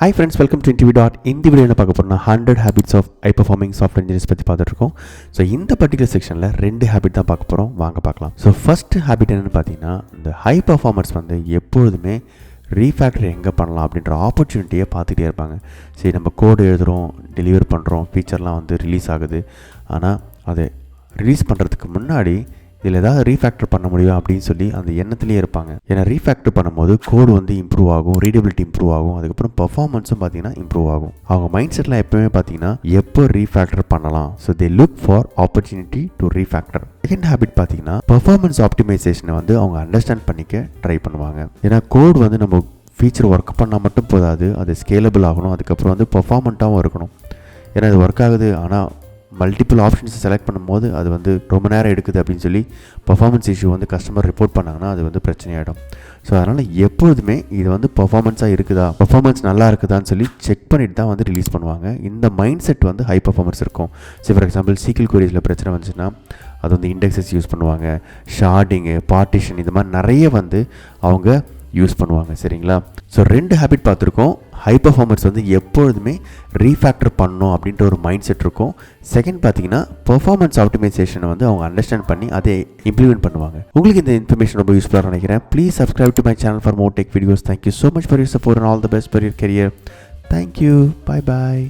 Hi friends, welcome to InterviewDOT. இந்த வீடியோவில் பார்க்க போகிறோம்னா 100 habits of high performing software engineers பற்றி பார்த்துட்டு இருக்கோம். ஸோ இந்த பர்டிகுலர் செக்ஷனில் 2 ஹேபிட் தான் பார்க்க போகிறோம். வாங்க பார்க்கலாம். ஸோ ஃபர்ஸ்ட் ஹேபிட் என்னென்னு பார்த்தீங்கன்னா, இந்த ஹை பர்ஃபார்மர்ஸ் வந்து எப்பொழுதுமே ரீஃபேக்டர் எங்கே பண்ணலாம் அப்படின்ற ஆப்பர்ச்சுனிட்டியை பார்த்துக்கிட்டே இருப்பாங்க. சரி, நம்ம கோடு எழுதுகிறோம், டெலிவர் பண்ணுறோம், ஃபீச்சர்லாம் வந்து ரிலீஸ் ஆகுது. ஆனால் அதை ரிலீஸ் பண்ணுறதுக்கு முன்னாடி இதில் ஏதாவது ரீஃபேக்டர் பண்ண முடியும் அப்படின்னு சொல்லி அந்த எண்ணத்துலேயே இருப்பாங்க. ஏன்னா ரீஃபேக்டர் பண்ணும்போது கோடு வந்து இம்ப்ரூவ் ஆகும், ரீடபிலிட்டி இம்ப்ரூவ் ஆகும், அதுக்கப்புறம் பர்ஃபார்மன்ஸும் பார்த்தீங்கன்னா இம்ப்ரூவ் ஆகும். அவங்க மைண்ட் செட்லாம் எப்பவுமே பார்த்தீங்கன்னா எப்போ ரீஃபேக்டர் பண்ணலாம். So they look for opportunity to refactor. Second habit பார்த்தீங்கன்னா, பர்ஃபார்மன்ஸ் ஆப்டிமைசேஷனை வந்து அவங்க அண்டர்ஸ்டாண்ட் பண்ணிக்க ட்ரை பண்ணுவாங்க. ஏன்னா கோடு வந்து நம்ம ஃபீச்சர் ஒர்க் பண்ணால் மட்டும் போதாது, அது ஸ்கேலபிள் ஆகணும், அதுக்கப்புறம் வந்து பர்ஃபார்மண்ட்டாகவும் இருக்கணும். ஏன்னா இது ஒர்க் ஆகுது, ஆனால் மல்டிபிள் ஆப்ஷன்ஸை செலக்ட் பண்ணும்போது அது வந்து ரொம்ப நேரம் எடுக்குது அப்படின்னு சொல்லி பர்ஃபார்மன்ஸ் இஷ்யூ வந்து கஸ்டமர் ரிப்போர்ட் பண்ணாங்கன்னா அது வந்து பிரச்சனையாகிடும். ஸோ அதனால் எப்பொழுதுமே இது வந்து பர்ஃபார்மன்ஸாக இருக்குதா, பர்ஃபார்மன்ஸ் நல்லா இருக்குதான்னு சொல்லி செக் பண்ணிட்டு தான் வந்து ரிலீஸ் பண்ணுவாங்க. இந்த மைண்ட் செட் வந்து ஹை பர்ஃபார்மன்ஸ் இருக்கும். ஸோ ஃபார் எக்ஸாம்பிள் சீக்கிள் குவரிஸில் பிரச்சனை வந்துச்சுன்னா அது வந்து இண்டெக்ஸஸ் யூஸ் பண்ணுவாங்க, ஷார்டிங்கு, பார்ட்டிஷன், இந்த மாதிரி நிறைய வந்து அவங்க யூஸ் பண்ணுவாங்க. சரிங்களா? ஸோ 2 ஹேபிட் பார்த்துருக்கோம். ஹை பர்ஃபார்மன்ஸ் வந்து எப்பொழுதுமே ரீஃபேக்டர் பண்ணணும் அப்படின்ற ஒரு மைண்ட் செட் இருக்கும். செகண்ட் பார்த்தீங்கன்னா, பர்ஃபார்மன்ஸ் ஆப்டிமைசேஷனை வந்து அவங்க அண்டர்ஸ்டாண்ட் பண்ணி அதை இம்ப்ளிமெண்ட் பண்ணுவாங்க. உங்களுக்கு இந்த இன்ஃபர்மேஷன் ரொம்ப யூஸ்ஃபுல்லாக நினைக்கிறேன். Please subscribe to my channel for more tech videos. Thank you so much for your support and all the best for your career. Thank you. Bye bye.